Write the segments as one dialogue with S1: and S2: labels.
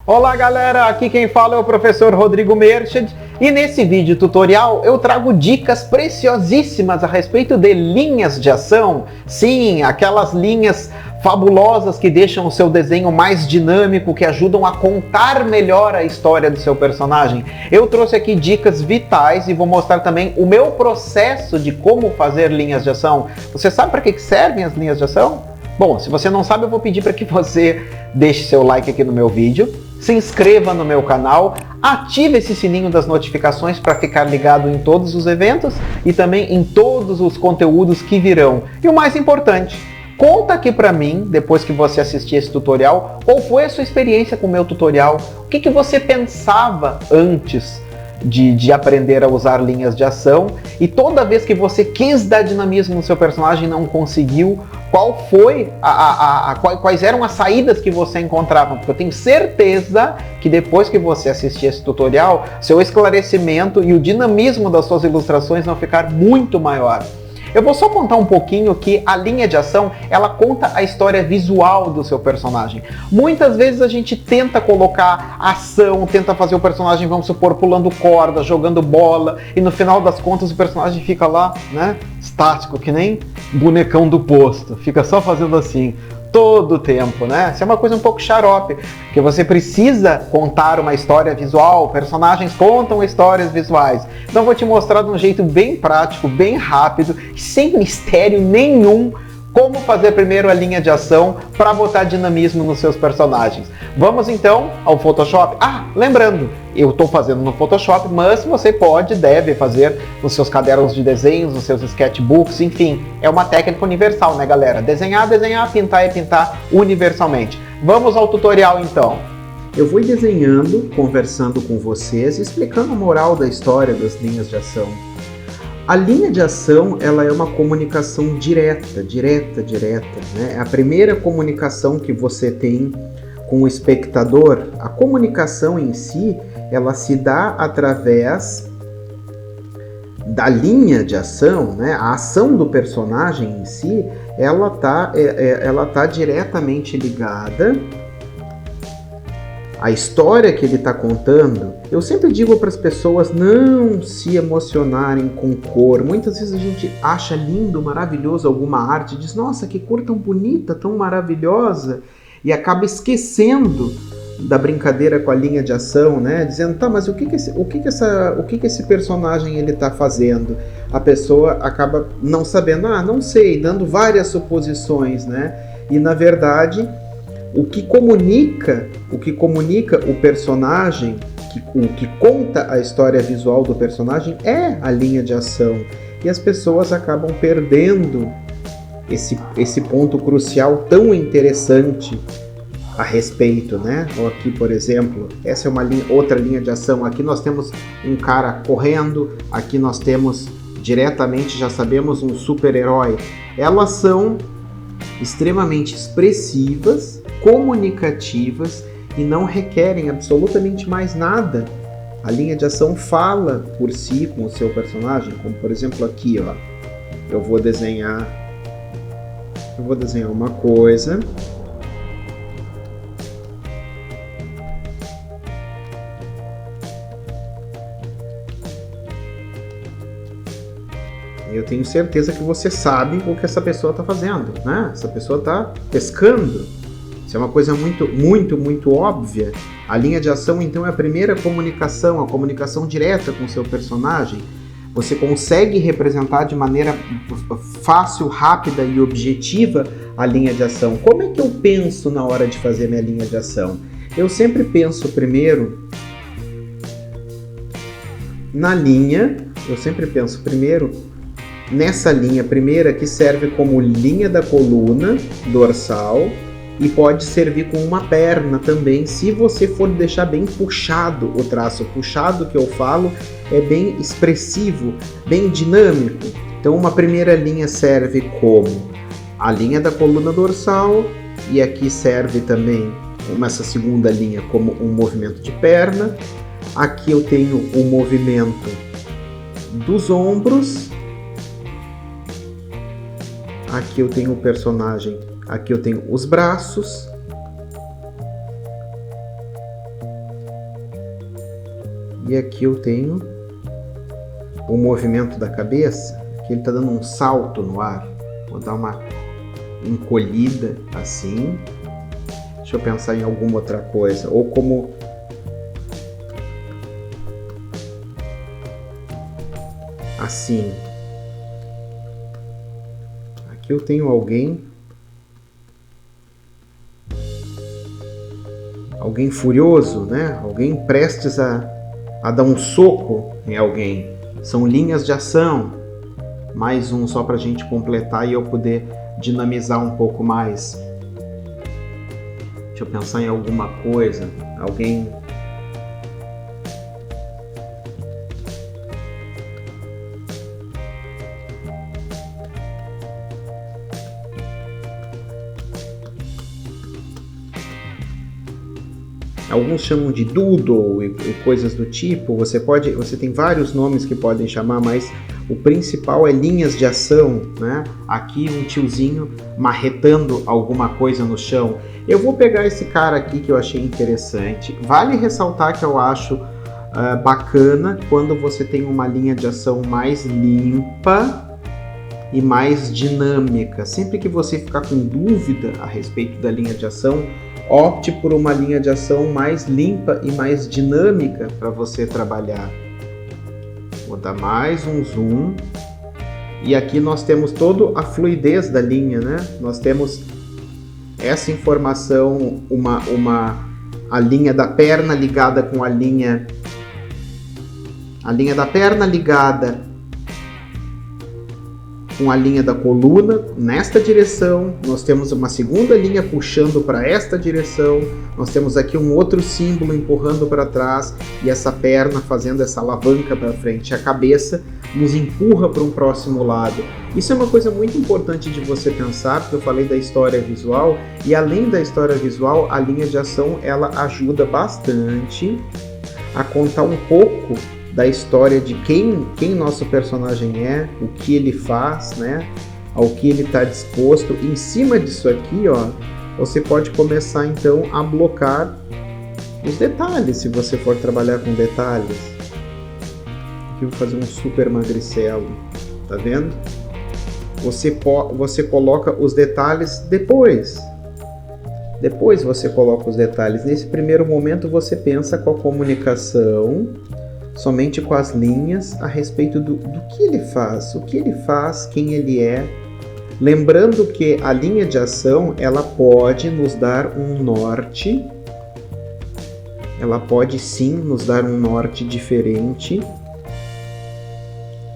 S1: Olá galera, aqui quem fala é o professor Rodrigo Merchant e nesse vídeo tutorial eu trago dicas preciosíssimas a respeito de linhas de ação. Sim, aquelas linhas fabulosas que deixam o seu desenho mais dinâmico, que ajudam a contar melhor a história do seu personagem. Eu trouxe aqui dicas vitais e vou mostrar também o meu processo de como fazer linhas de ação. Você sabe para que servem as linhas de ação? Bom, se você não sabe, eu vou pedir para que você deixe seu like aqui no meu vídeo, se inscreva no meu canal, ative esse sininho das notificações para ficar ligado em todos os eventos e também em todos os conteúdos que virão. E o mais importante, conta aqui para mim, depois que você assistir esse tutorial, qual foi a sua experiência com o meu tutorial, o que você pensava antes de aprender a usar linhas de ação, e toda vez que você quis dar dinamismo no seu personagem e não conseguiu, qual foi quais eram as saídas que você encontrava, porque eu tenho certeza que depois que você assistir esse tutorial, seu esclarecimento e o dinamismo das suas ilustrações vão ficar muito maior. Eu vou só contar um pouquinho que a linha de ação, ela conta a história visual do seu personagem. Muitas vezes a gente tenta colocar ação, tenta fazer o personagem, vamos supor, pulando corda, jogando bola, e no final das contas o personagem fica lá, né, estático, que nem bonecão do posto, fica só fazendo assim todo o tempo, né? Isso é uma coisa um pouco xarope, porque você precisa contar uma história visual, personagens contam histórias visuais. Então eu vou te mostrar de um jeito bem prático, bem rápido, sem mistério nenhum, como fazer primeiro a linha de ação para botar dinamismo nos seus personagens. Vamos então ao Photoshop. Lembrando, eu estou fazendo no Photoshop, mas você pode, deve fazer nos seus cadernos de desenhos, nos seus sketchbooks, enfim, é uma técnica universal, né galera? Desenhar, desenhar, pintar e pintar universalmente. Vamos ao tutorial então. Eu vou desenhando, conversando com vocês, explicando a moral da história das linhas de ação. A linha de ação, ela é uma comunicação direta, né? É a primeira comunicação que você tem com o espectador. A comunicação em si, ela se dá através da linha de ação, né? A ação do personagem em si, ela tá diretamente ligada a história que ele está contando. Eu sempre digo para as pessoas não se emocionarem com cor. Muitas vezes a gente acha lindo, maravilhoso alguma arte, diz, nossa, que cor tão bonita, tão maravilhosa, e acaba esquecendo da brincadeira com a linha de ação, né? Dizendo, tá, mas o que esse personagem ele está fazendo? A pessoa acaba não sabendo, não sei, dando várias suposições, né? E na verdade, o que comunica o personagem, o que conta a história visual do personagem é a linha de ação. E as pessoas acabam perdendo esse ponto crucial tão interessante a respeito, né? Aqui, por exemplo, essa é outra linha de ação. Aqui nós temos um cara correndo, aqui nós temos diretamente, já sabemos, um super-herói. Elas são extremamente expressivas, comunicativas e não requerem absolutamente mais nada. A linha de ação fala por si com o seu personagem, como por exemplo aqui, ó. Eu vou desenhar uma coisa. Eu tenho certeza que você sabe o que essa pessoa está fazendo, né? Essa pessoa está pescando. Isso é uma coisa muito óbvia. A linha de ação, então, é a primeira comunicação, a comunicação direta com o seu personagem. Você consegue representar de maneira fácil, rápida e objetiva a linha de ação. Como é que eu penso na hora de fazer minha linha de ação? Eu sempre penso primeiro na linha, nessa linha primeira que serve como linha da coluna dorsal e pode servir como uma perna também, se você for deixar bem puxado o traço. Puxado que eu falo é bem expressivo, bem dinâmico. Então uma primeira linha serve como a linha da coluna dorsal e aqui serve também essa segunda linha como um movimento de perna. Aqui eu tenho o movimento dos ombros. Aqui eu tenho o personagem, aqui eu tenho os braços. E aqui eu tenho o movimento da cabeça, que ele está dando um salto no ar. Vou dar uma encolhida assim. Deixa eu pensar em alguma outra coisa. Ou como... assim. Aqui eu tenho alguém furioso, né? Alguém prestes a dar um soco em alguém. São linhas de ação. Mais um só para a gente completar e eu poder dinamizar um pouco mais. Deixa eu pensar em alguma coisa. Alguém... Alguns chamam de doodle e coisas do tipo. Você tem vários nomes que podem chamar, mas o principal é linhas de ação, né? Aqui um tiozinho marretando alguma coisa no chão. Eu vou pegar esse cara aqui que eu achei interessante. Vale ressaltar que eu acho bacana quando você tem uma linha de ação mais limpa e mais dinâmica. Sempre que você ficar com dúvida a respeito da linha de ação, opte por uma linha de ação mais limpa e mais dinâmica para você trabalhar. Vou dar mais um zoom. E aqui nós temos toda a fluidez da linha, né? Nós temos essa informação, a linha da perna ligada com a linha da perna ligada com a linha da coluna nesta direção. Nós temos uma segunda linha puxando para esta direção. Nós temos aqui um outro símbolo empurrando para trás e essa perna fazendo essa alavanca para frente. A cabeça nos empurra para um próximo lado. Isso é uma coisa muito importante de você pensar, porque eu falei da história visual, e além da história visual, a linha de ação ela ajuda bastante a contar um pouco da história de quem nosso personagem é, o que ele faz, né? Ao que ele está disposto. Em cima disso aqui, ó, você pode começar então a blocar os detalhes, se você for trabalhar com detalhes. Aqui eu vou fazer um super magricelo, tá vendo? Você coloca os detalhes depois. Depois você coloca os detalhes. Nesse primeiro momento você pensa com a comunicação, somente com as linhas, a respeito do que ele faz, quem ele é. Lembrando que a linha de ação, ela pode nos dar um norte, ela pode sim nos dar um norte diferente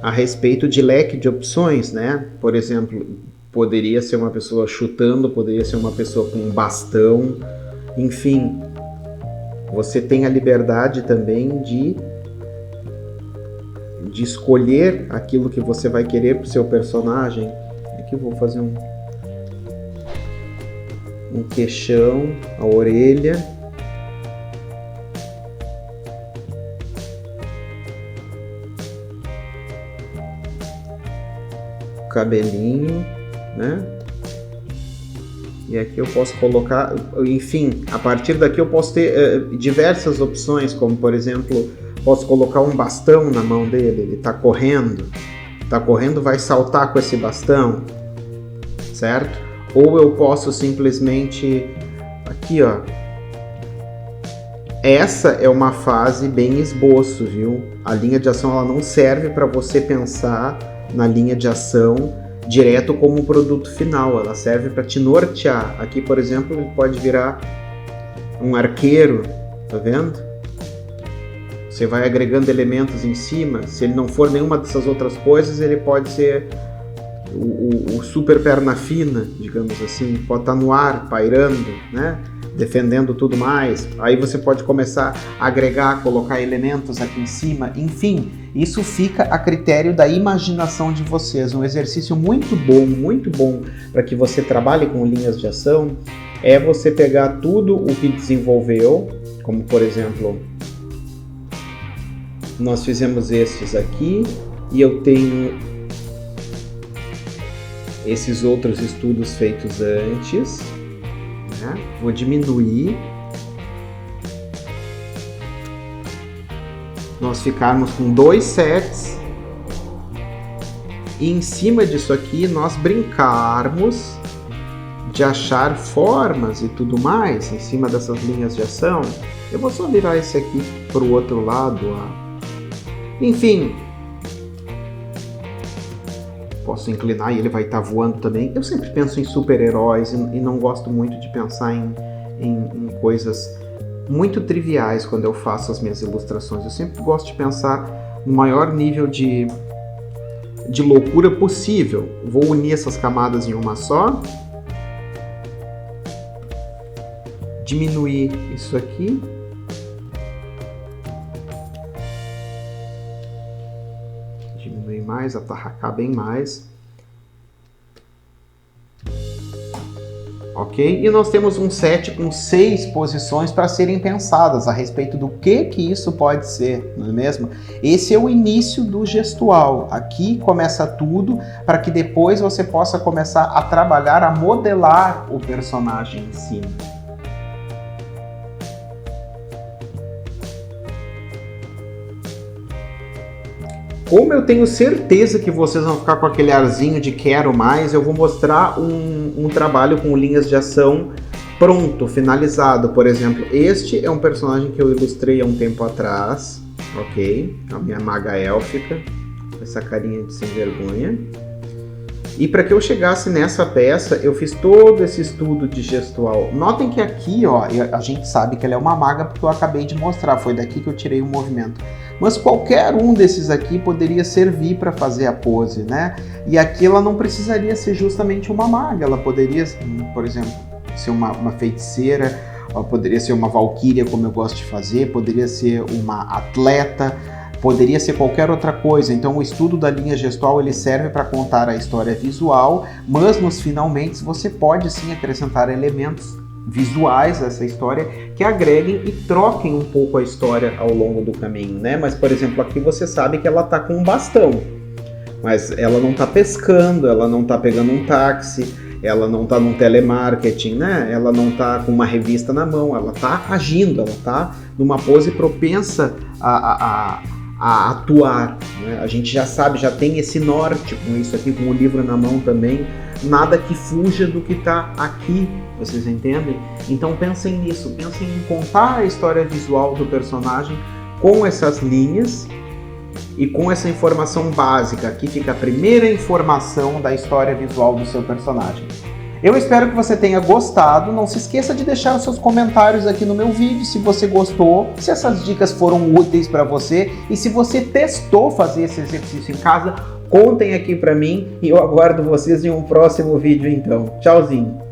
S1: a respeito de leque de opções, né? Por exemplo, poderia ser uma pessoa chutando, poderia ser uma pessoa com um bastão, enfim. Você tem a liberdade também de escolher aquilo que você vai querer para o seu personagem. Aqui eu vou fazer um queixão, a orelha. O cabelinho, né? E aqui eu posso colocar, enfim, a partir daqui eu posso ter diversas opções, como por exemplo, posso colocar um bastão na mão dele, ele está correndo, vai saltar com esse bastão, certo? Ou eu posso simplesmente, aqui ó, essa é uma fase bem esboço, viu? A linha de ação ela não serve para você pensar na linha de ação direto como um produto final, ela serve para te nortear. Aqui, por exemplo, ele pode virar um arqueiro, tá vendo? Você vai agregando elementos em cima. Se ele não for nenhuma dessas outras coisas, ele pode ser o super perna fina, digamos assim. Pode estar no ar, pairando, né? Defendendo tudo mais. Aí você pode começar a agregar, colocar elementos aqui em cima. Enfim, isso fica a critério da imaginação de vocês. Um exercício muito bom para que você trabalhe com linhas de ação é você pegar tudo o que desenvolveu, como por exemplo, nós fizemos estes aqui e eu tenho esses outros estudos feitos antes, né? Vou diminuir nós ficarmos com 2 sets e em cima disso aqui nós brincarmos de achar formas e tudo mais em cima dessas linhas de ação. Eu vou só virar esse aqui para o outro lado. Enfim, posso inclinar e ele vai estar voando também. Eu sempre penso em super-heróis e não gosto muito de pensar em coisas muito triviais quando eu faço as minhas ilustrações. Eu sempre gosto de pensar no maior nível de loucura possível. Vou unir essas camadas em uma só. Diminuir isso aqui. Diminuir mais, atarracar bem mais. Ok? E nós temos um set com 6 posições para serem pensadas a respeito do que isso pode ser, não é mesmo? Esse é o início do gestual. Aqui começa tudo para que depois você possa começar a trabalhar, a modelar o personagem em cima. Como eu tenho certeza que vocês vão ficar com aquele arzinho de quero mais, eu vou mostrar um trabalho com linhas de ação pronto, finalizado. Por exemplo, este é um personagem que eu ilustrei há um tempo atrás, ok? A minha maga élfica, essa carinha de sem vergonha. E para que eu chegasse nessa peça, eu fiz todo esse estudo de gestual. Notem que aqui, ó, a gente sabe que ela é uma maga porque eu acabei de mostrar, foi daqui que eu tirei o movimento. Mas qualquer um desses aqui poderia servir para fazer a pose, né? E aqui ela não precisaria ser justamente uma maga, ela poderia, por exemplo, ser uma feiticeira, poderia ser uma valquíria, como eu gosto de fazer, poderia ser uma atleta, poderia ser qualquer outra coisa. Então o estudo da linha gestual ele serve para contar a história visual, mas nos finalmente você pode sim acrescentar elementos visuais a essa história que agreguem e troquem um pouco a história ao longo do caminho, né? Mas, por exemplo, aqui você sabe que ela tá com um bastão, mas ela não tá pescando, ela não tá pegando um táxi, ela não tá num telemarketing, né? Ela não tá com uma revista na mão, ela tá agindo, ela tá numa pose propensa a atuar, né? A gente já sabe, já tem esse norte com isso aqui, com o livro na mão também, nada que fuja do que tá aqui. Vocês entendem? Então pensem nisso, pensem em contar a história visual do personagem com essas linhas e com essa informação básica. Aqui fica a primeira informação da história visual do seu personagem. Eu espero que você tenha gostado. Não se esqueça de deixar os seus comentários aqui no meu vídeo se você gostou, se essas dicas foram úteis para você e se você testou fazer esse exercício em casa, contem aqui para mim e eu aguardo vocês em um próximo vídeo então. Tchauzinho!